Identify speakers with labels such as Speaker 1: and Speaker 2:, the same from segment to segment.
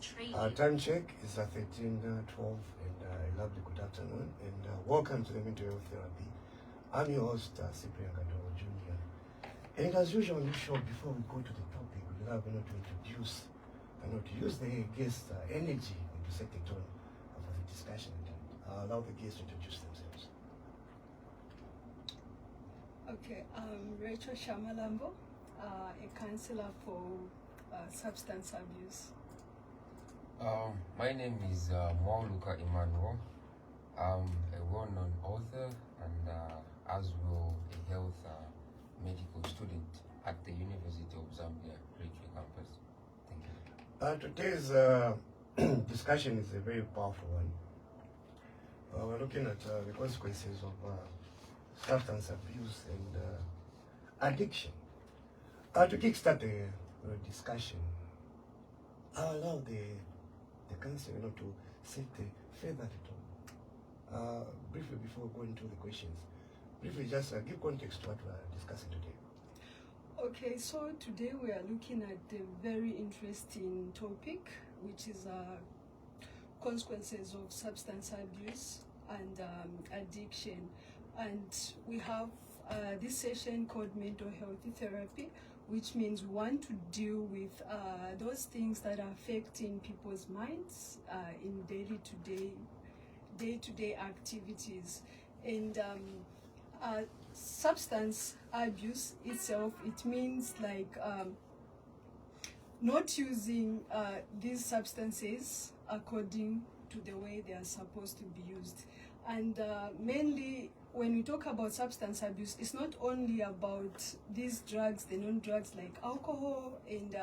Speaker 1: Time check is at 13:12, and a lovely good afternoon, and welcome to the Mental Health Therapy. I'm your host, Cyprian Gadoro Jr. And as usual on this show, before we go to the topic, we are going to introduce, to use the guest energy and to set the tone of the discussion. I'll allow the guests to introduce themselves.
Speaker 2: Okay, I'm Racheal, a counselor for substance abuse.
Speaker 3: My name is Emmanuel. I'm a well-known author and as well a health medical student at the University of Zambia, Racheal campus. Thank you.
Speaker 1: Today's discussion is a very powerful one. We're looking at the consequences of substance abuse and addiction. To kickstart the discussion, I'll allow the counsel to set the further tone. Briefly, before going to the questions, briefly just give context to what we're discussing today.
Speaker 2: Okay, so today we are looking at a very interesting topic, which is consequences of substance abuse and addiction. And we have this session called mental health therapy, which means we want to deal with those things that are affecting people's minds in day-to-day activities. And substance abuse itself, it means like not using these substances according to the way they are supposed to be used. And mainly when we talk about substance abuse, it's not only about these drugs, the non-drugs like alcohol and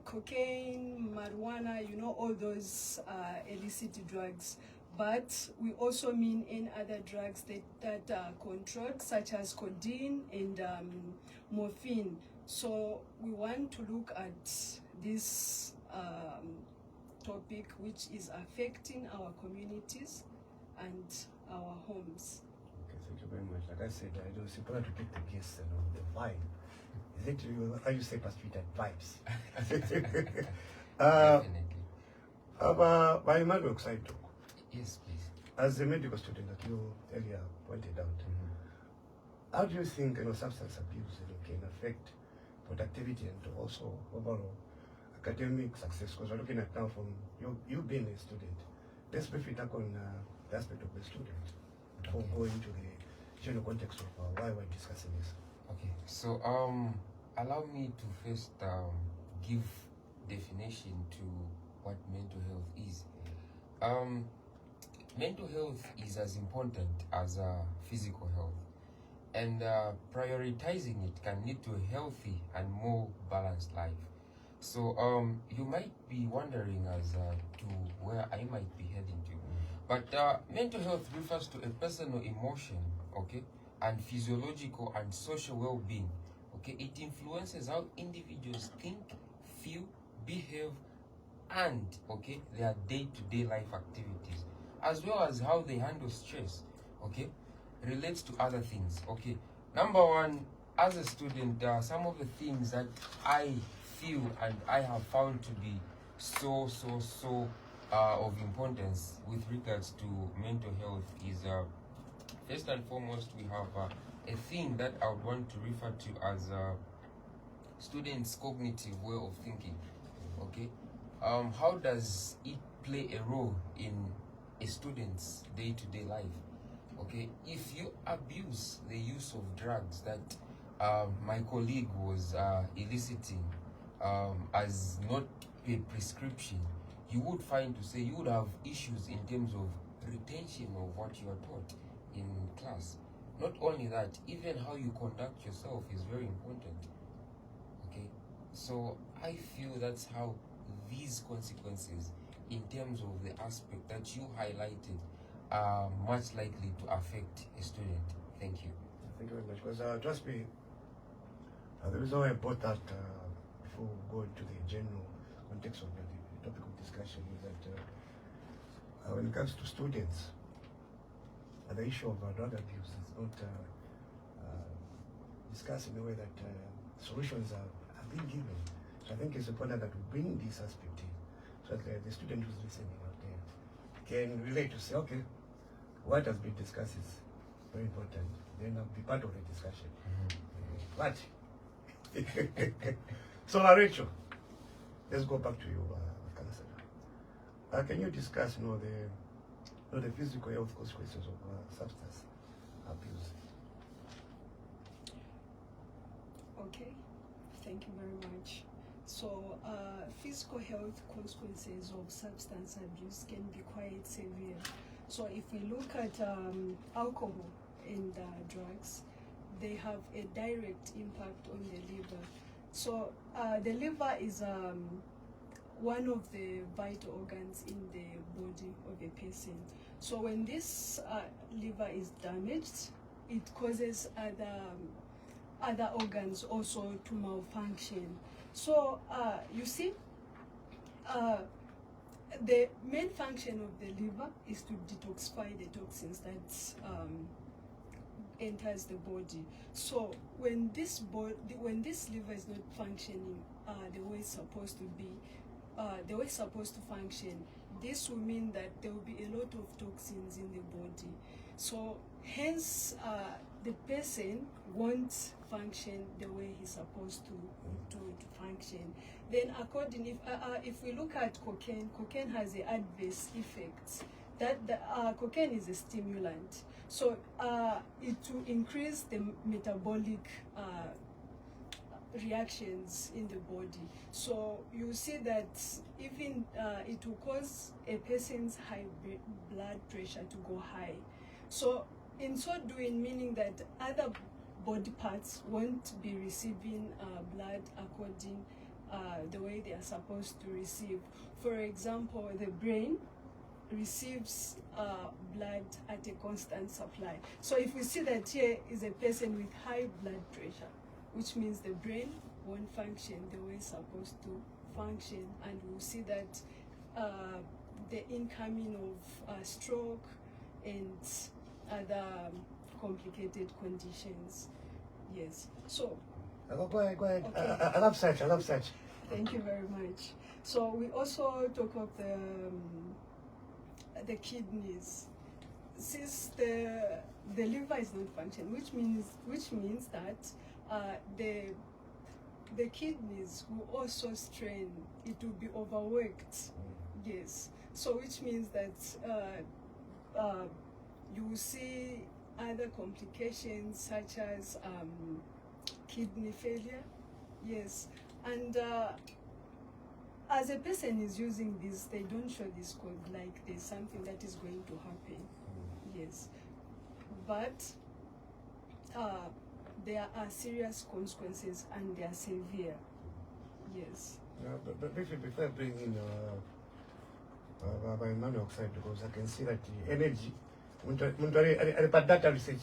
Speaker 2: cocaine, marijuana, all those illicit drugs. But we also mean any other drugs that are controlled, such as codeine and morphine. So we want to look at this topic, which is affecting our communities and our homes.
Speaker 1: Okay, thank you very much. Like I said, it was important to get the guests and the vibe. Is it how you say perspicated vibes?
Speaker 3: Definitely.
Speaker 1: By Emmanuel side talk.
Speaker 3: Yes, please.
Speaker 1: As a medical student that you earlier pointed out, how do you think substance abuse can affect productivity and also overall academic success? Because we're looking at now from you being a student. Let's briefly talk on the aspect of the student before going into the general context of why we're discussing this.
Speaker 3: Okay, so allow me to first give definition to what mental health is. Mental health is as important as physical health, and prioritizing it can lead to a healthy and more balanced life. So you might be wondering as to where I might be heading to. But mental health refers to a personal emotion, okay, and physiological and social well-being, okay. It influences how individuals think, feel, behave, and, okay, their day-to-day life activities, as well as how they handle stress, okay, relates to other things, okay. Number one, as a student, some of the things that I feel and I have found to be so of importance with regards to mental health is first and foremost, we have a thing that I would want to refer to as students' cognitive way of thinking, okay. How does it play a role in a student's day-to-day life? Okay, if you abuse the use of drugs that my colleague was eliciting as not a prescription, you would you would have issues in terms of retention of what you are taught in class. Not only that, even how you conduct yourself is very important. Okay, so I feel that's how these consequences, in terms of the aspect that you highlighted, are much likely to affect a student. Thank you.
Speaker 1: Thank you very much. Because trust me, the reason why I brought that before we go into the general context of the topic of discussion is that when it comes to students, the issue of drug abuse is not discussed in a way that solutions have been given. I think it's important that we bring this aspect in, so that the student who's listening out there can relate to say, okay, what has been discussed is very important. Then I'll be part of the discussion. What? So, Racheal, let's go back to you, counselor. Can you discuss, the physical health consequences of substance abuse?
Speaker 2: Okay, thank you very much. So, physical health consequences of substance abuse can be quite severe. So, if we look at alcohol and drugs, they have a direct impact on the liver. So, the liver is one of the vital organs in the body of a person. So, when this liver is damaged, it causes other organs also to malfunction. So you see, the main function of the liver is to detoxify the toxins that enters the body. So when this liver is not functioning the way it's supposed to be, the way it's supposed to function, this will mean that there will be a lot of toxins in the body. So hence the person won't function the way he's supposed to function. Then if we look at cocaine has an adverse effect. Cocaine is a stimulant, so it will increase the metabolic reactions in the body. So you see that even it will cause a person's high blood pressure to go high. So in so doing, meaning that other body parts won't be receiving blood according the way they are supposed to receive. For example, the brain receives blood at a constant supply. So if we see that here is a person with high blood pressure, which means the brain won't function the way it's supposed to function, and we'll see that the incoming of stroke and other complicated conditions. Yes. So.
Speaker 1: Go ahead.
Speaker 2: Okay.
Speaker 1: I love such.
Speaker 2: Thank you very much. So we also talk of the kidneys. Since the liver is not functioning, which means that the kidneys will also strain. It will be overworked. Yes. So which means that you will see other complications such as kidney failure. Yes. And as a person is using this, they don't show this code like there's something that is going to happen. Yes. But there are serious consequences and they are severe. Yes.
Speaker 1: But before I bring in by Emmanuel oxide, because I can see that the energy, data research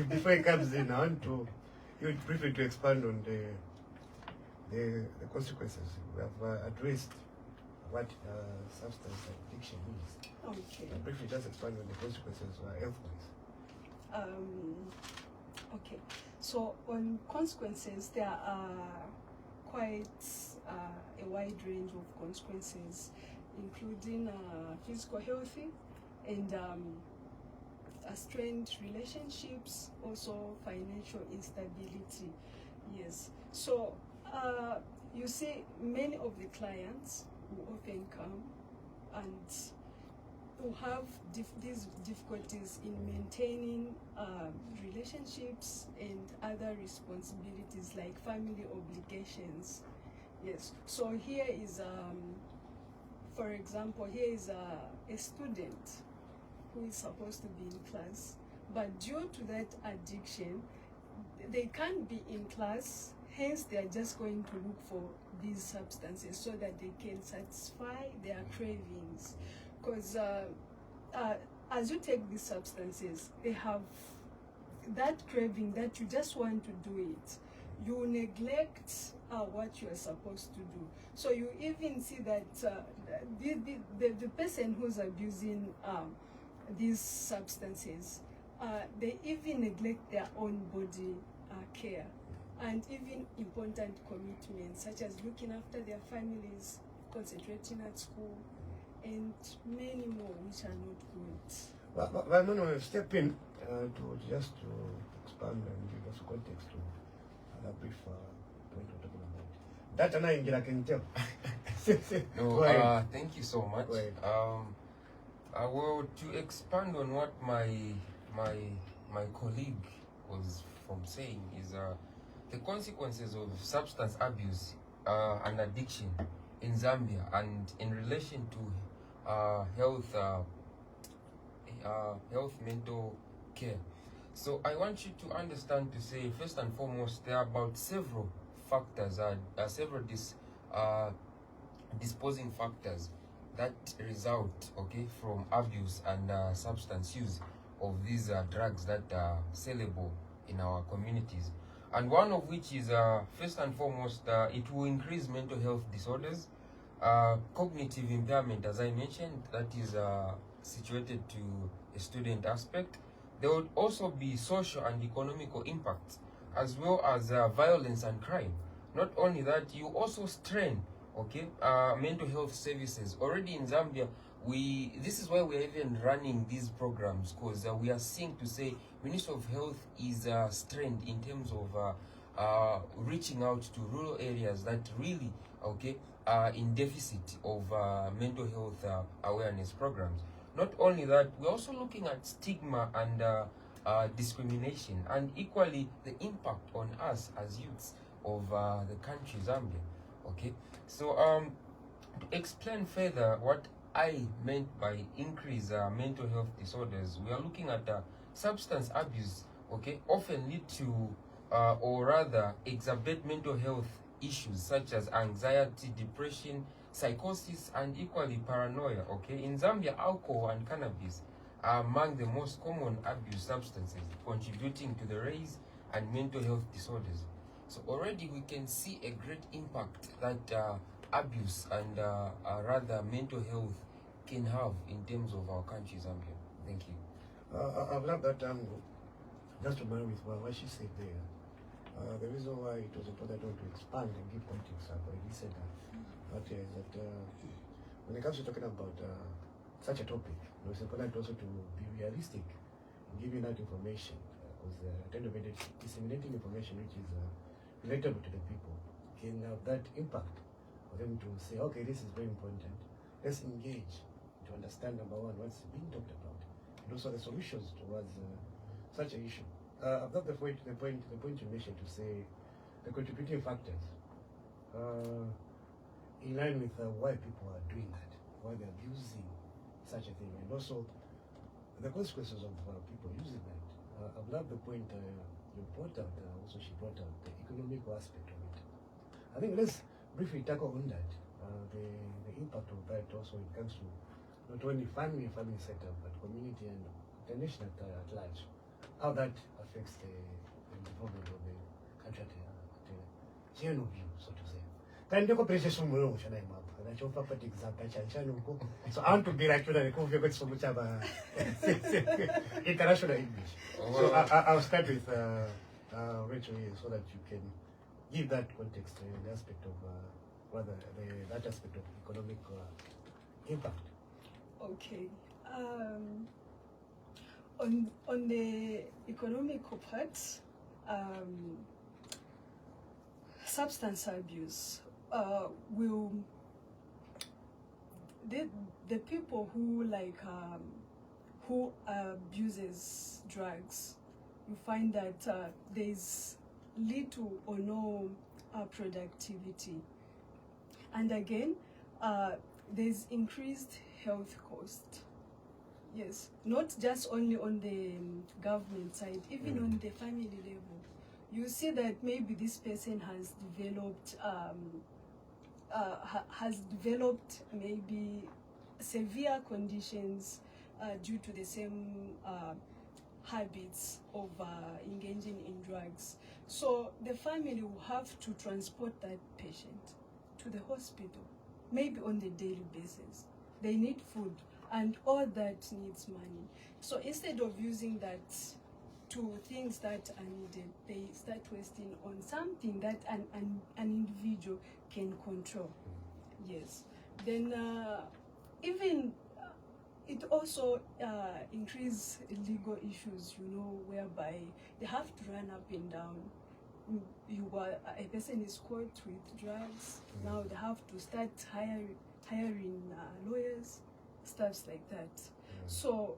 Speaker 1: before it comes in, I want to you briefly to expand on the consequences. We have addressed what substance addiction is.
Speaker 2: Okay.
Speaker 1: Briefly just expand on the consequences health-wise.
Speaker 2: Okay. So on consequences, there are quite a wide range of consequences, including physical health and strained relationships, also financial instability. Yes. So you see, many of the clients who often come and who have these difficulties in maintaining relationships and other responsibilities like family obligations. Yes. So here is, for example, here is a student who is supposed to be in class, but due to that addiction, they can't be in class. Hence, they are just going to look for these substances so that they can satisfy their cravings. Because as you take these substances, they have that craving that you just want to do it. You neglect what you are supposed to do. So you even see that the person who's abusing these substances, they even neglect their own body care. and even important commitments such as looking after their families, concentrating at school, and many more which are not good.
Speaker 1: But no, step in to just to expand and give us context to a brief point we're talking about. That and I can tell.
Speaker 3: No, thank you so much.
Speaker 1: Go ahead.
Speaker 3: Well, to expand on what my colleague was saying is the consequences of substance abuse and addiction in Zambia and in relation to health mental care. So I want you to understand to say first and foremost there are about several factors, several disposing factors that result from abuse and substance use of these drugs that are sellable in our communities, and one of which is first and foremost it will increase mental health disorders, cognitive impairment, as I mentioned, that is situated to a student aspect. There would also be social and economical impacts, as well as violence and crime. Not only that, you also strain mental health services. Already in Zambia, this is why we're even running these programs, because we are seeing to say Ministry of Health is strained in terms of reaching out to rural areas that really are in deficit of mental health awareness programs. Not only that, we're also looking at stigma and discrimination, and equally the impact on us as youths of the country Zambia. So to explain further what I meant by increased mental health disorders, we are looking at substance abuse often lead to or rather exacerbate mental health issues such as anxiety, depression, psychosis, and equally paranoia. In Zambia, alcohol and cannabis are among the most common abuse substances, contributing to the rise and mental health disorders. So already we can see a great impact that abuse and rather mental health can have in terms of our country, Zambia. Thank you.
Speaker 1: I love that angle. Just to marry with what she said there. The reason why it was important to expand and give context, I've already said that. Is that when it comes to talking about such a topic, it's important also to be realistic in giving that information. Because at the end of it, disseminating information which is relatable to the people can have that impact for them to say, okay, this is very important. Let's engage to understand, number one, what's being talked about, and also the solutions towards such an issue. I've got the point you mentioned to say the contributing factors in line with why people are doing that, why they're using such a thing, and also the consequences of people using that. I've loved the point you brought out, also she brought out the economic aspect of it. I think let's briefly tackle on that, the impact of that also when it comes to not only family setup, but community and the nation at large, how that affects the development of the country at the general view, so to say. Can you compare this with example? So I want to be like so much of international English. So I'll start with Racheal here so that you can give that context in the aspect of rather that aspect of economic impact.
Speaker 2: Okay. On the economical part, substance abuse will the people who who abuses drugs, you find that there's little or no productivity, and again there's increased health cost. Yes, not just only on the government side, even on the family level. You see that maybe this person has developed maybe severe conditions due to the same habits of engaging in drugs. So the family will have to transport that patient to the hospital, maybe on the daily basis. They need food, and all that needs money. So instead of using that to things that are needed. They start wasting on something that an individual can control. Yes. Then even it also increase legal issues, whereby they have to run up and down. A person is caught with drugs. Now they have to start hiring lawyers, stuffs like that. So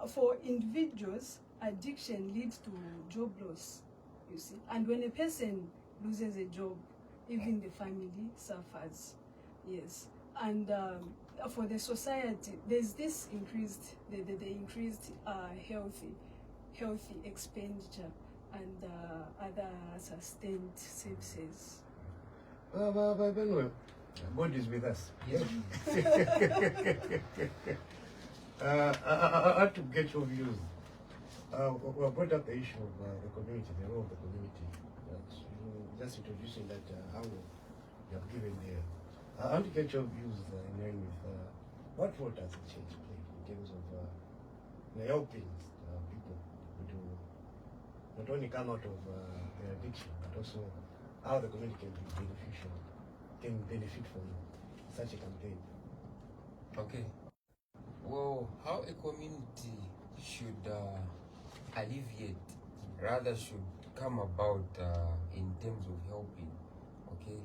Speaker 2: for individuals, addiction leads to job loss, you see. And when a person loses a job, even the family suffers. Yes. And for the society, there's this increased, the increased healthy expenditure and other sustained services.
Speaker 1: Emmanuel, God is with us.
Speaker 3: Yes.
Speaker 1: I had to get your views. We brought up the issue of the community, the role of the community. Just introducing that angle you have given there. I want to get your views in line with what role does the church play in terms of helping people to not only come out of their addiction, but also how the community can be beneficial, can benefit from such a campaign.
Speaker 3: Okay. Well, how a community should alleviate, rather should come about in terms of helping, okay,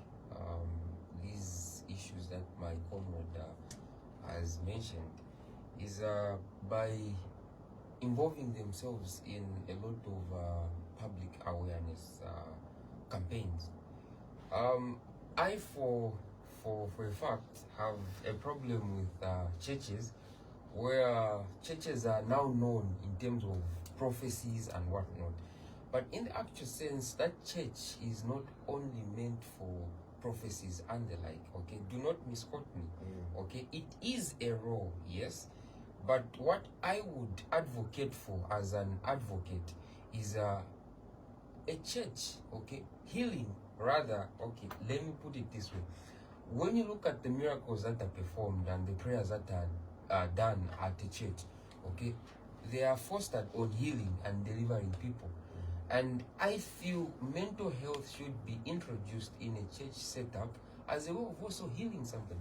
Speaker 3: these issues that my comrade has mentioned, is by involving themselves in a lot of public awareness campaigns. I, for a fact, have a problem with churches, where churches are now known in terms of prophecies and whatnot. But in the actual sense, that church is not only meant for prophecies and the like, okay? Do not misquote me, okay? It is a role, yes, but what I would advocate for as an advocate is a church, okay? Healing, rather, okay, let me put it this way. When you look at the miracles that are performed and the prayers that are done at the church, okay, they are fostered on healing and delivering people. And I feel mental health should be introduced in a church setup as a way of also healing somebody.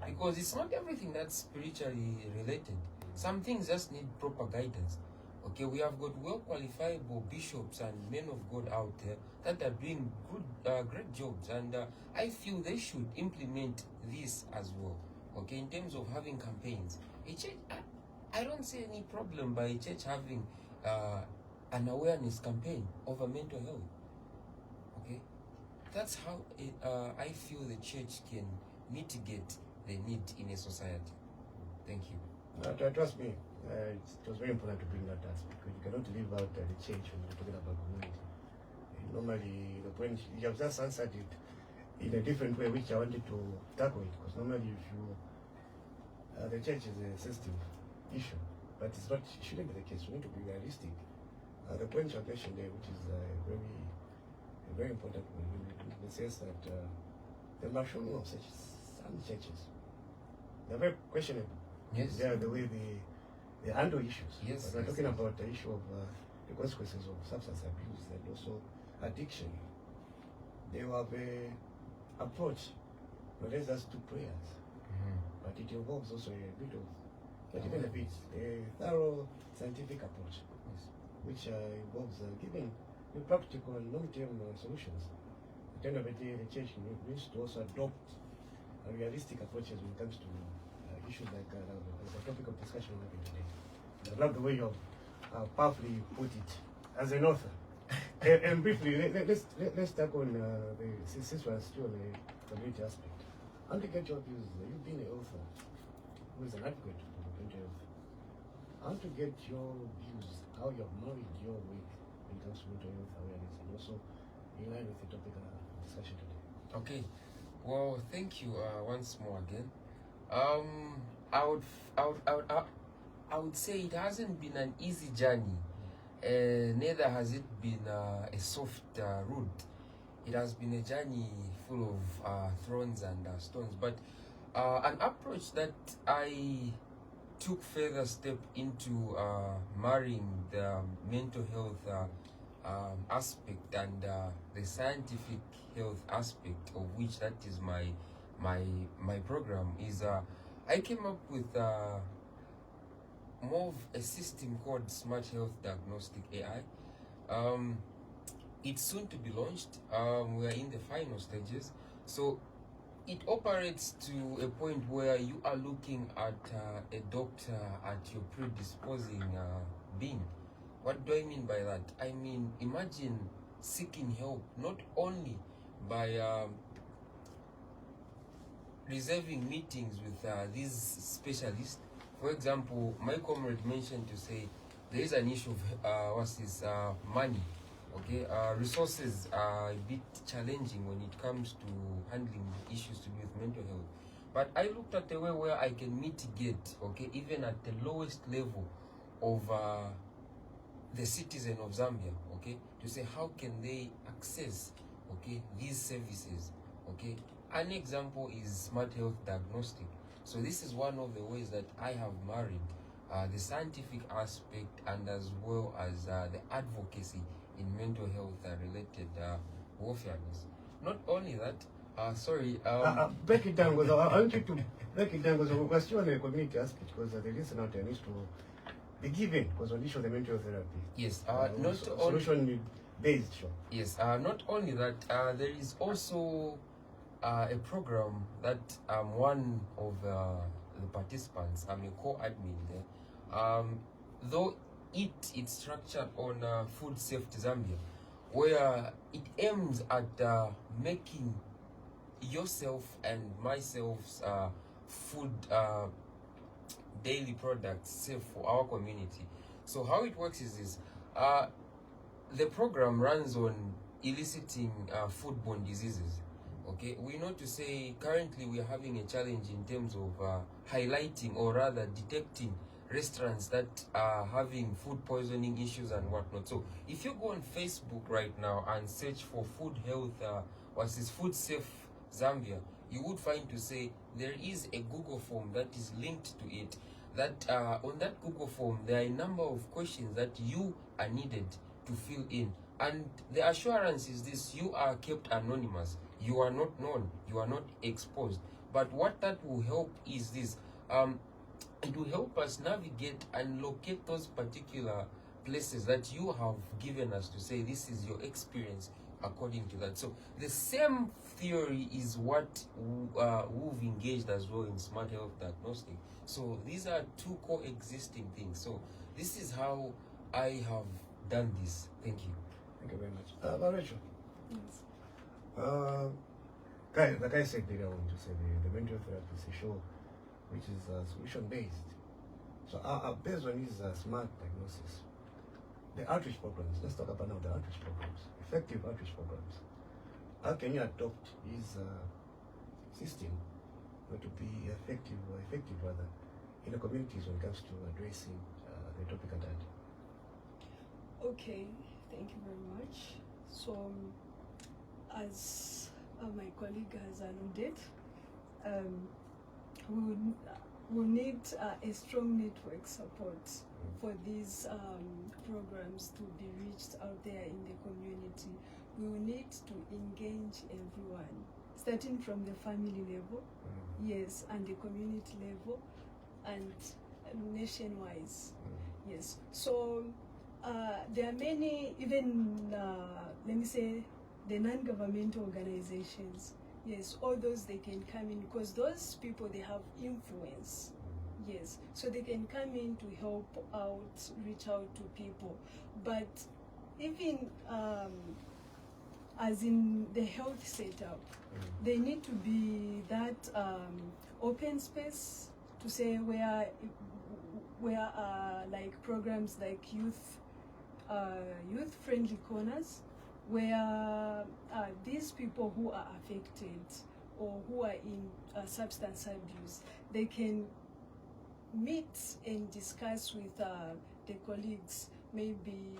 Speaker 3: Because it's not everything that's spiritually related. Some things just need proper guidance. Okay, we have got well-qualifiable bishops and men of God out there that are doing great jobs. And I feel they should implement this as well. Okay, in terms of having campaigns. A church, I don't see any problem by a church having an awareness campaign over mental health. Okay, that's how I feel the church can mitigate the need in a society. Thank you.
Speaker 1: Trust me, it was very important to bring that aspect. You cannot leave out the change when you're talking about community. Normally, the point you have just answered it in a different way, which I wanted to tackle it. Because normally, if you the church is a sensitive issue, but it's not. It shouldn't be the case. We need to be realistic. The point you mentioned there, which is very important, in the sense that the machinery of some churches, they're very questionable.
Speaker 3: Yes.
Speaker 1: They're the way they handle issues.
Speaker 3: Yes.
Speaker 1: But we're talking about the issue of the consequences of substance abuse and also addiction. They have a approach, not just to prayers, but it involves also a bit of, not even a bit, a thorough scientific approach, which involves giving practical and long-term solutions. At the end of the day, the church needs to also adopt realistic approaches when it comes to issues like the topic of discussion we're having today. I love the way you have powerfully put it as an author. And briefly, let's tackle on since we're still on the community aspect. I want to get your views. You've been an author who is an advocate for mental health. I want to get your views, how you have married your work when it comes to mental health awareness, and also in line with the topic of discussion today.
Speaker 3: Okay. Well, thank you once more again. I would say it hasn't been an easy journey. Neither has it been a soft route. It has been a journey full of thorns and stones. But an approach that I took further step into marrying the mental health aspect and the scientific health aspect, of which that is my program, is I came up with more of a system called Smart Health Diagnostic AI. It's soon to be launched. We are in the final stages. So it operates to a point where you are looking at a doctor at your predisposing being. What do I mean by that? I mean, imagine seeking help not only by reserving meetings with these specialists. For example, my comrade mentioned to say there is an issue of money. Okay, resources are a bit challenging when it comes to handling issues to do with mental health. But I looked at a way where I can mitigate, okay, even at the lowest level of the citizen of Zambia, okay, to say how can they access, okay, these services, okay. An example is Smart Health Diagnostic. So this is one of the ways that I have married the scientific aspect and as well as the advocacy in mental health related warfareness. Not only that,
Speaker 1: break it down, because I want you to break it down, because we're still on the community aspect, because the listener out there needs to be given, because on the issue of the mental health therapy.
Speaker 3: Yes,
Speaker 1: solution based, sure.
Speaker 3: Yes, not only that, there is also a program that I'm one of the participants. I'm a co-admin there. Though it's structured on Food Safety Zambia, where it aims at making yourself and myself's food daily products safe for our community. So how it works is this. The program runs on eliciting foodborne diseases. Okay, we know to say currently we are having a challenge in terms of highlighting, or rather detecting, restaurants that are having food poisoning issues and whatnot. So if you go on Facebook right now and search for food health, food safe Zambia, you would find to say there is a Google form that is linked to it. That on that Google form there are a number of questions that you are needed to fill in, and the assurance is this: you are kept anonymous, you are not known, you are not exposed. But what that will help is this: it will help us navigate and locate those particular places that you have given us to say this is your experience according to that. So the same theory is what we've engaged as well in Smart Health Diagnostic. So these are two coexisting things. So this is how I have done this. Thank you.
Speaker 1: Thank you very much. Racheal.
Speaker 2: Yes.
Speaker 1: Like I said, I want to say the mental health therapy is a show which is solution based. So based on his smart diagnosis, the outreach programs, let's talk about now the outreach programs, effective outreach programs. How can you adopt his system to be effective rather in the communities when it comes to addressing the topic at hand?
Speaker 2: Okay, thank you very much. So, as my colleague has alluded, we need a strong network support for these programs to be reached out there in the community. We will need to engage everyone, starting from the family level, yes, and the community level, and nation-wide, yes. So there are many, even let me say, the non-governmental organizations, yes, all those, they can come in, because those people, they have influence, yes, so they can come in to help out, reach out to people. But even as in the health setup, they need to be that open space to say where like programs like youth-friendly corners, where these people who are affected or who are in substance abuse, they can meet and discuss with the colleagues, maybe,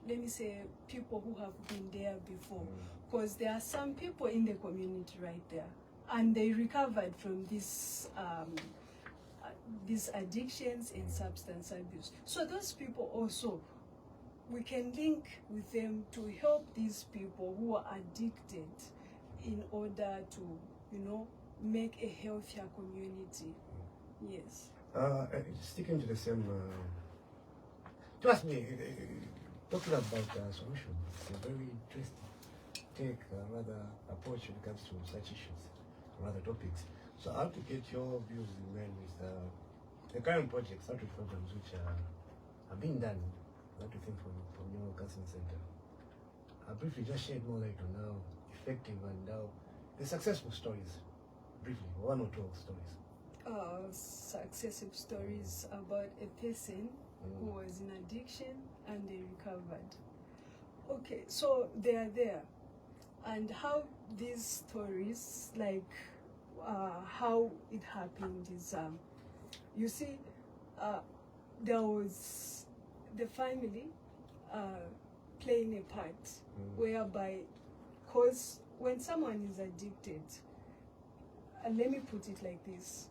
Speaker 2: let me say, people who have been there before, because there are some people in the community right there, and they recovered from this these addictions and substance abuse. So those people also, we can link with them to help these people who are addicted in order to, you know, make a healthier community. Yes.
Speaker 1: Sticking to the same, trust me, talking about solution, it's a very interesting take, rather approach when it comes to such issues, rather topics. So I have to get your views in line with the current projects, outreach programs which are being done, what do you think from your counseling center? Briefly just shed more light on how effective and how the successful stories, briefly, one or two stories.
Speaker 2: Successive stories about a person who was in addiction and they recovered. Okay, so they are there. And how these stories, like how it happened is, you see, there was the family playing a part, whereby, because when someone is addicted, let me put it like this,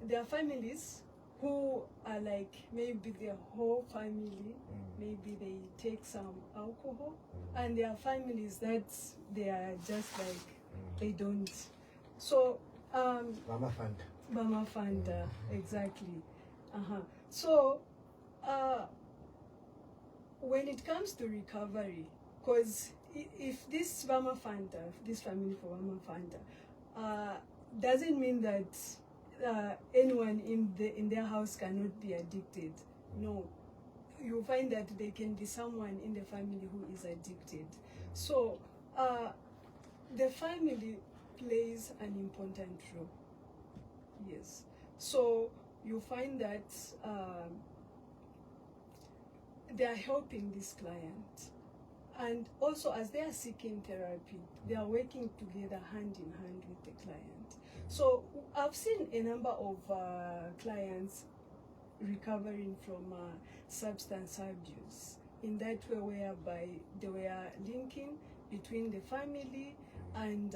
Speaker 2: there are families who are like, maybe their whole family, maybe they take some alcohol, and there are families that they are just like, they don't. So,
Speaker 1: Mama Fund.
Speaker 2: Mama Fund, exactly. So, when it comes to recovery, because if this Mama Fund, this family for Mama Fund, doesn't mean that anyone in their house cannot be addicted. No, you find that there can be someone in the family who is addicted. So the family plays an important role. Yes. So you find that they are helping this client, and also as they are seeking therapy, they are working together hand in hand with the client. So I've seen a number of clients recovering from substance abuse in that way, whereby they were linking between the family and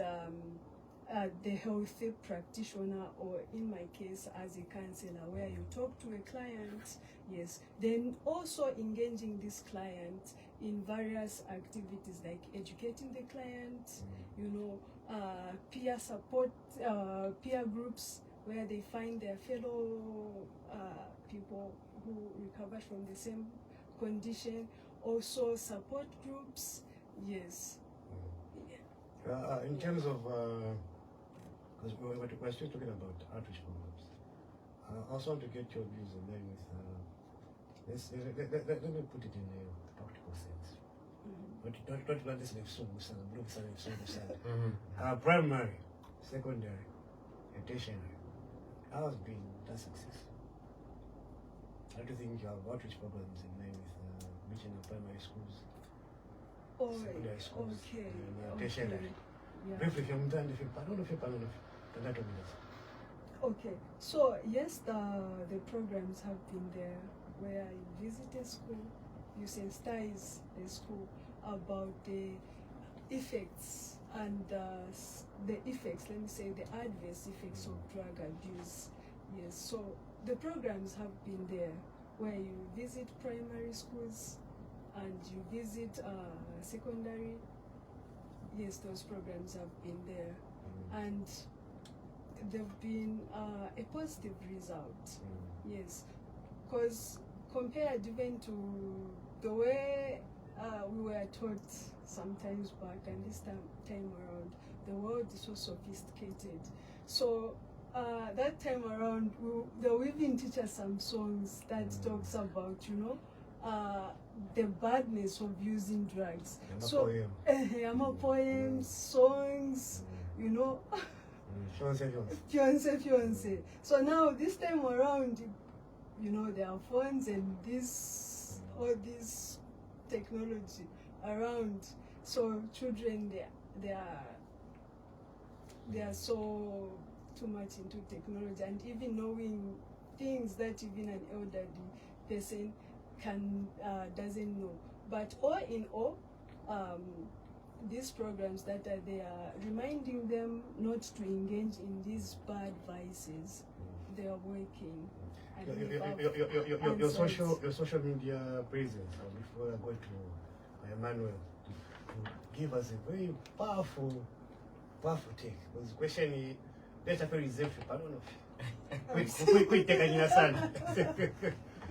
Speaker 2: the healthy practitioner, or in my case as a counselor, where you talk to a client, yes, then also engaging this client in various activities like educating the client, you know, peer support, peer groups where they find their fellow people who recovered from the same condition, also support groups, yes.
Speaker 1: In terms of, because we're still talking about outreach programs, I also want to get your views on them with, let me put it in a practical sense. Don't listen to primary, secondary, and tertiary. How has been that success? How do you think you have outreach programs in line with reaching the primary schools, secondary schools, and tertiary? Briefly, if you're done, I don't know if you're that obvious.
Speaker 2: Okay, so yes, the programs have been there where you visit a school, you sensitize the school about the effects and the effects, let me say the adverse effects of drug abuse. Yes, so the programs have been there where you visit primary schools and you visit secondary. Yes, those programs have been there, and they've been a positive result. Yes, because compared even to the way we were taught sometimes back, and this time around, the world is so sophisticated. So that time around, they will even teach us some songs that talks about, you know, the badness of using drugs. Poems, songs, you know. Fiance. So now this time around, you know, there are phones and all this technology around. So children, they are so too much into technology, and even knowing things that even an elderly person doesn't know. But all in all, these programs that are reminding them not to engage in these bad vices, they are working. I
Speaker 1: Your,
Speaker 2: believe
Speaker 1: your,
Speaker 2: I've
Speaker 1: your, your, your, your,
Speaker 2: answered.
Speaker 1: your social media presence, before I go to Emmanuel, to give us a very powerful take. Because the question is, let's have a reserve. I don't know. Quick, take a son.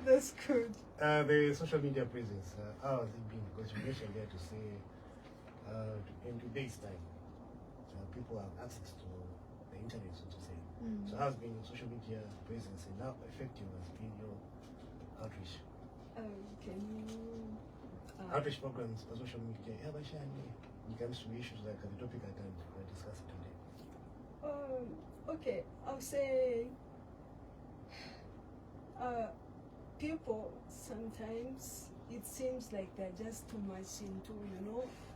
Speaker 2: That's good.
Speaker 1: The social media presence, how has it been? Because you mentioned there to say, in today's time, people have access to the internet, so to say. So how has been your social media presence and how effective has been your outreach?
Speaker 2: Can you...
Speaker 1: Outreach programs for social media, when it comes to issues like the topic at hand we're discussing today.
Speaker 2: Okay, I'll say people sometimes it seems like they're just too much into,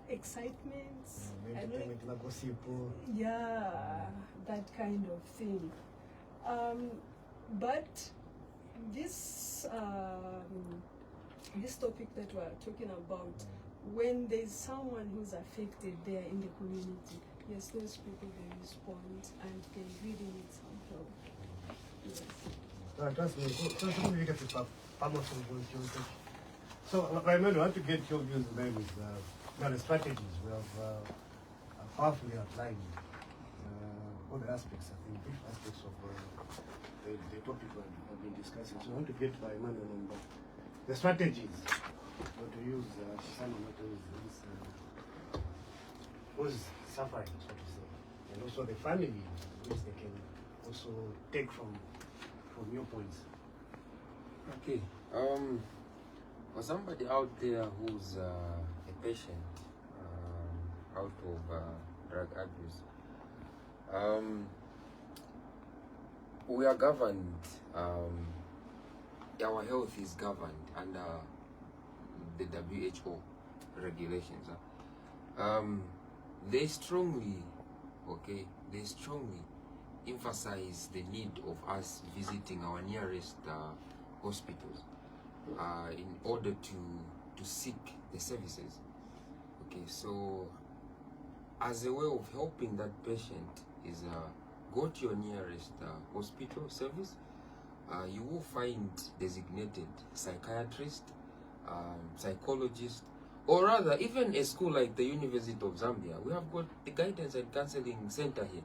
Speaker 2: excitements.
Speaker 1: Entertainment, gossip.
Speaker 2: Yeah, that kind of thing. But this this topic that we're talking about, when there's someone who's affected there in the community, yes, those people, they respond and they really need some help. Yes.
Speaker 1: So, I want to get your views on with the strategies we have powerfully outlined all the aspects, I think, brief aspects of the topic we've been discussing. So, I want to get by Emmanuel on the strategies not to use someone not to use who's suffering, so to say, and also the family, which they can also take from your points.
Speaker 3: Okay. For somebody out there who's a patient out of drug abuse, we are governed. Our health is governed under the WHO regulations. They strongly emphasize the need of us visiting our nearest hospitals in order to seek the services. Okay, so as a way of helping that patient is go to your nearest hospital service. You will find designated psychiatrist, psychologist, or rather even a school like the University of Zambia. We have got the guidance and counseling center here.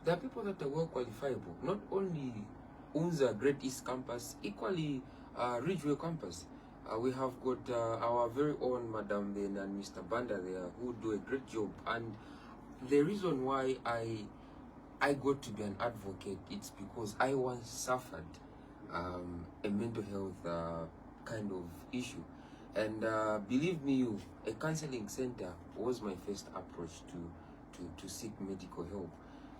Speaker 3: There are people that are well qualifiable, not only UNZA Great East Campus, equally Ridgeway Campus. We have got our very own Madam Ben and Mr. Banda there who do a great job. And the reason why I got to be an advocate, it's because I once suffered a mental health kind of issue. And believe me, a counseling center was my first approach to seek medical help.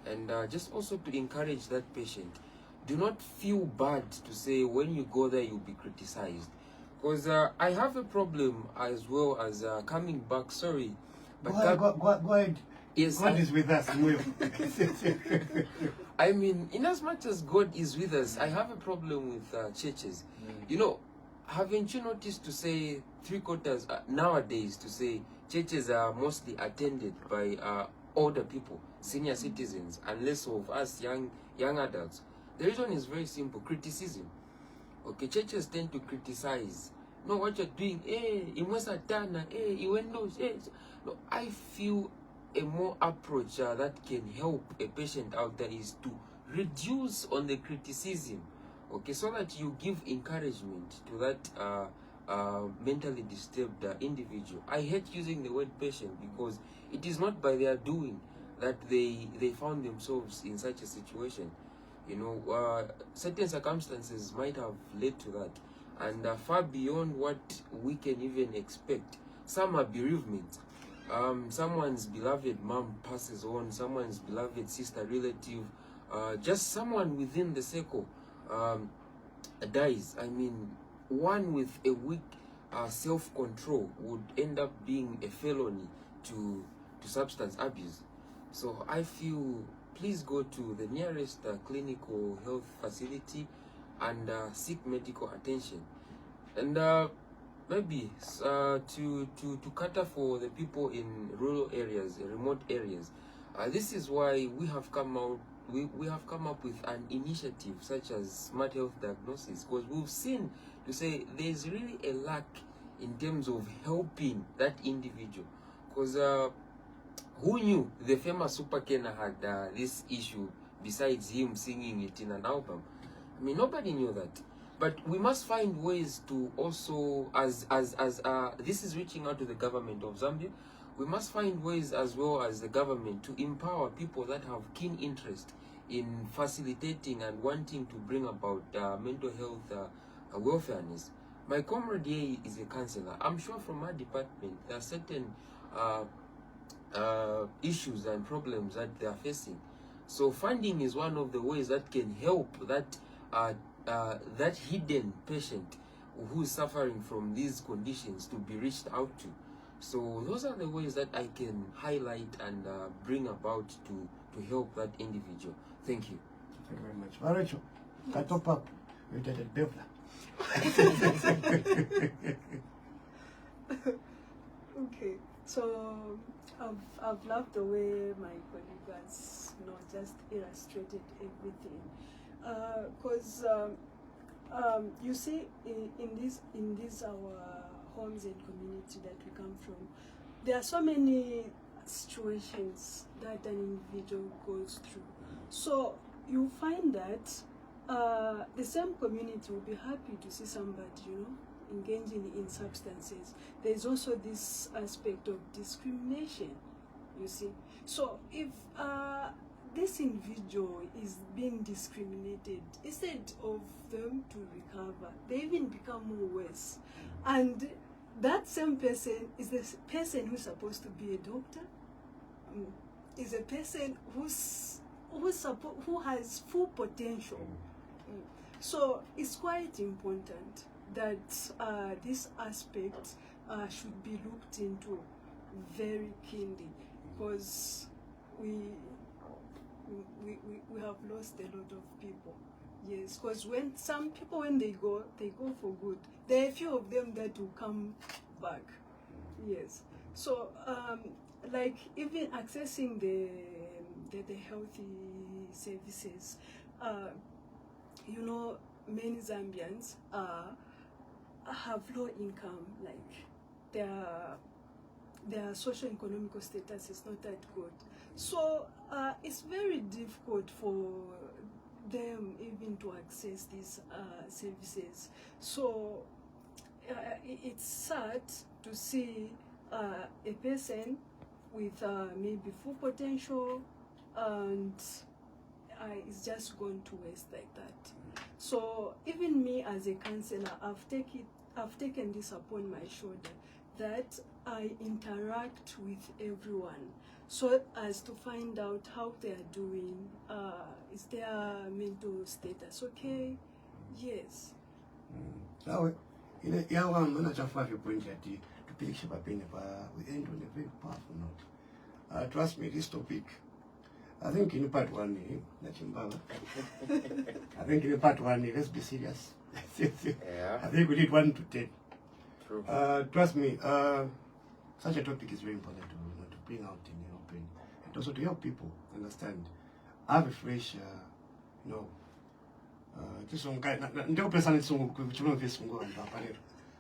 Speaker 3: And just also to encourage that patient, do not feel bad to say when you go there you'll be criticized. Because I have a problem as well as coming back, sorry. But
Speaker 1: go ahead.
Speaker 3: Yes,
Speaker 1: God is with us.
Speaker 3: I mean, in as much as God is with us, I have a problem with churches. You know, haven't you noticed to say 3/4 nowadays to say churches are mostly attended by older people, senior citizens, and less of us young adults? The reason is very simple: criticism. Okay, churches tend to criticize. No, what you're doing, no, I feel a more approach that can help a patient out there is to reduce on the criticism, okay, so that you give encouragement to that mentally disturbed individual. I hate using the word patient because it is not by their doing that they found themselves in such a situation. You know, certain circumstances might have led to that, and far beyond what we can even expect. Some are bereavements. Someone's beloved mom passes on, someone's beloved sister, relative, just someone within the circle dies. I mean, one with a weak self-control would end up being a felony to substance abuse. So I feel, please go to the nearest clinical health facility and seek medical attention. And maybe to cater for the people in rural areas, remote areas. This is why we have come out we have come up with an initiative such as smart health diagnosis, because we've seen to say there's really a lack in terms of helping that individual. Because who knew the famous Super Kenna had this issue besides him singing it in an album? I mean, nobody knew that. But we must find ways to also, as this is reaching out to the government of Zambia, we must find ways as well as the government to empower people that have keen interest in facilitating and wanting to bring about mental health welfareness. My comrade here is a counselor. I'm sure from our department there are certain issues and problems that they are facing. So funding is one of the ways that can help that hidden patient who is suffering from these conditions to be reached out to. So those are the ways that I can highlight and bring about to help that individual. Thank you.
Speaker 1: Thank you very much. Racheal, can top up with the Bevla.
Speaker 2: Okay, so I've loved the way my colleague has, just illustrated everything. Because you see, in this our homes and community that we come from, there are so many situations that an individual goes through. So you find that the same community will be happy to see somebody, engaging in substances. There's also this aspect of discrimination, you see. So if this individual is being discriminated, instead of them to recover, they even become more worse. And that same person is the person who's supposed to be a doctor, is a person who has full potential. So it's quite important that this aspect should be looked into very keenly, because we have lost a lot of people. Yes, because when some people, when they go for good. There are a few of them that will come back. Yes. So like even accessing the healthy services, many Zambians have low income, like their socio-economical status is not that good. So it's very difficult for them even to access these services. So it's sad to see a person with maybe full potential and it's just gone to waste like that. So even me as a counselor, I've taken this upon my shoulder, that I interact with everyone so as to find out how they are doing. Is their mental status okay? Yes.
Speaker 1: Now, I'm going to have your point that to pick up we end on a very powerful note. Trust me, this topic, I think in part one, I think in part one, let's be serious.
Speaker 3: Yeah.
Speaker 1: I think we need 1 to 10.
Speaker 3: True.
Speaker 1: Trust me, such a topic is very important to bring out in the open, and also to help people understand. Have a fresh, this one guy, no person is so good,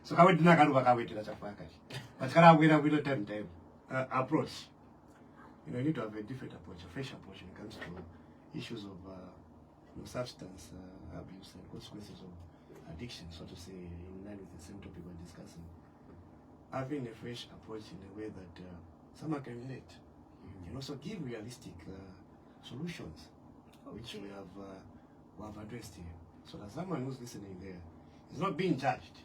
Speaker 1: so I would not go away to that but can I wait a time approach? You need to have a different approach, a fresh approach when it comes to issues of substance abuse and consequences of addiction, so to say, in line with the same topic we're discussing. Having a fresh approach in a way that someone can relate, and also give realistic solutions, which we have addressed here, so that someone who's listening there is not being judged,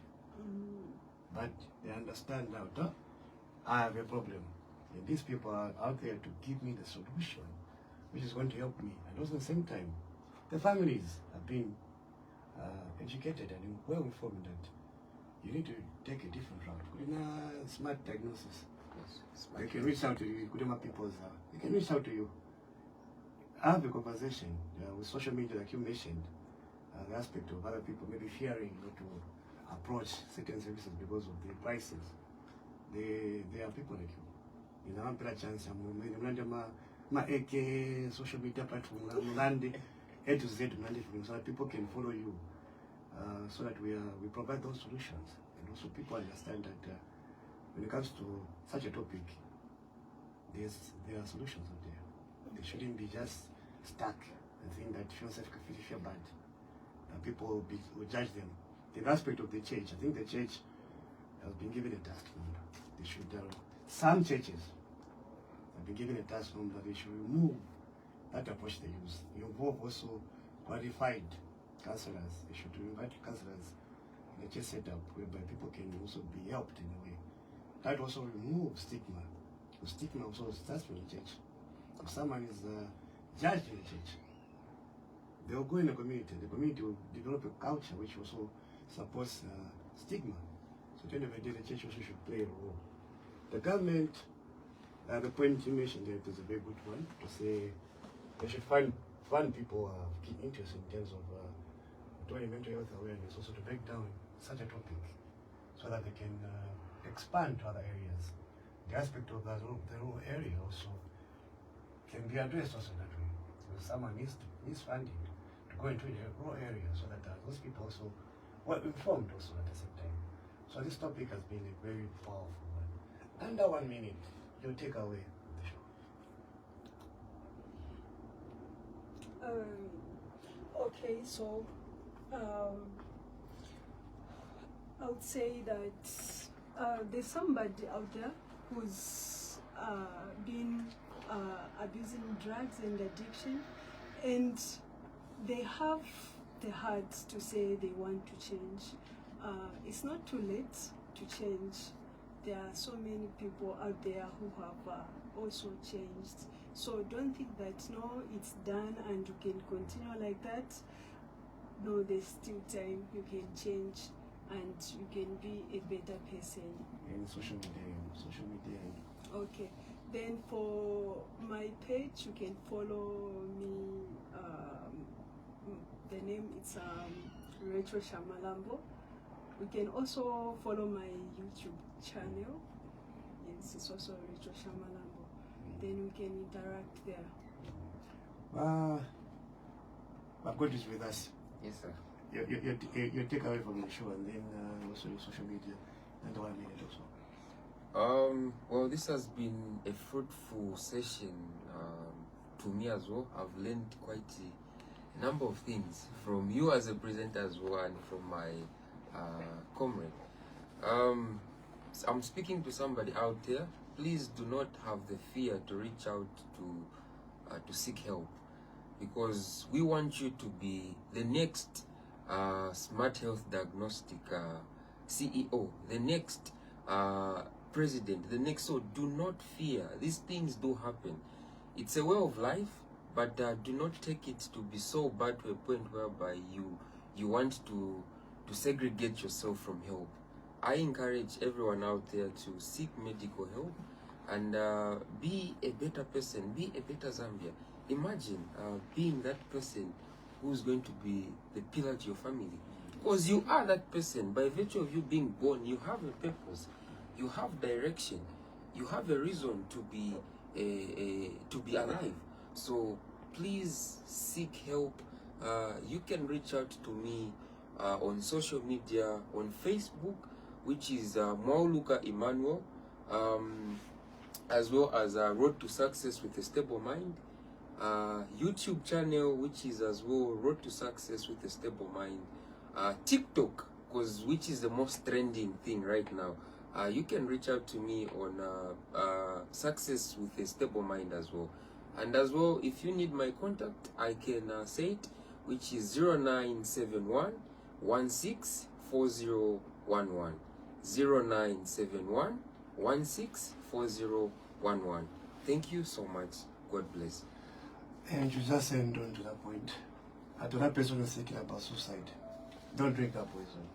Speaker 1: but they understand now, I have a problem, and these people are out there to give me the solution, which is going to help me, and also at the same time, the families have been educated and well informed that you need to take a different route. With a smart diagnosis, they can reach out to you. They can reach out to you. Have a conversation with social media, like you mentioned, the aspect of other people maybe fearing to approach certain services because of the prices. They are people like you. In our chance, social media platform, Monday, A to Z Monday, so that people can follow you, so that we provide those solutions, and also people understand that when it comes to such a topic, there are solutions out there. They shouldn't be just stuck and think that if you're bad, people will judge them. The aspect of the church, I think the church has been given a task number. They should, some churches have been given a task number that they should remove that approach they use. Involve also qualified counselors. They should invite counselors in a church setup whereby people can also be helped in a way. That also removes stigma. The stigma also starts from the church. If someone is judged in the church, they will go in the community will develop a culture which also supports stigma. So at the end of the day, the church also should play a role. The government, the point you mentioned there is a very good one, to say they should fund people of keen interest in terms of doing mental health awareness, also to break down such a topic so that they can expand to other areas. The aspect of the rural area also can be addressed also that way. So someone needs funding to go into the rural area so that those people also were informed also at the same time. So this topic has been a very powerful one. Under 1 minute, you take away the show.
Speaker 2: Okay, so I would say that there's somebody out there who's been abusing drugs and addiction, and they have the heart to say they want to change. It's not too late to change. There are so many people out there who have also changed. So don't think that no, it's done and you can continue like that. No, there's still time. You can change and you can be a better person.
Speaker 1: In social media.
Speaker 2: Okay. Then for my page, you can follow me. The name is Racheal Shamalambo. You can also follow my YouTube channel. Yes, it's also Racheal Shamalambo. Then we can interact there.
Speaker 1: God is with us.
Speaker 3: Yes, sir.
Speaker 1: You take away from the show, and then also your social media, and 1 minute also.
Speaker 3: Well, this has been a fruitful session to me as well. I've learned quite a number of things from you as a presenter as well, and from my comrade. I'm speaking to somebody out there. Please do not have the fear to reach out to seek help, because we want you to be the next Smart Health Diagnostic CEO, the next president, the next. So do not fear. These things do happen. It's a way of life, but do not take it to be so bad to a point whereby you want to segregate yourself from help. I encourage everyone out there to seek medical help and be a better person, be a better Zambia. Imagine being that person who's going to be the pillar to your family, because you are that person. By virtue of you being born, you have a purpose, you have direction, you have a reason to be alive. So please seek help. You can reach out to me on social media, on Facebook, which is Mwauluka Emmanuel, as well as Road to Success with a Stable Mind, YouTube channel, which is as well Road to Success with a Stable Mind, TikTok, which is the most trending thing right now. You can reach out to me on Success with a Stable Mind as well. And as well, if you need my contact, I can say it, which is 0971 164011. 0971 164011. Thank you so much. God bless.
Speaker 1: And you just end on to that point. To that person who's thinking about suicide, don't drink that poison.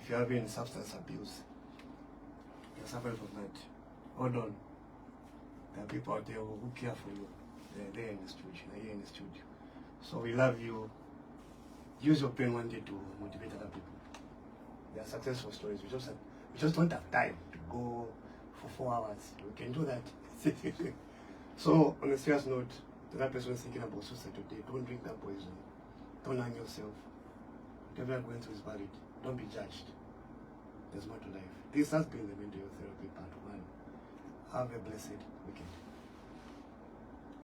Speaker 1: If you're having substance abuse, you're suffering from that, hold on. There are people out there who care for you. They're there in the studio, they're here in the studio. So we love you. Use your pain one day to motivate other people. There are successful stories. We just don't have time to go for 4 hours. We can do that. So, on a serious note, to that person thinking about suicide today, don't drink that poison. Don't hang yourself. Whatever you're going through is valid. Don't be judged. There's more to life. This has been the Mental Health Therapy Part 1. Have a blessed weekend.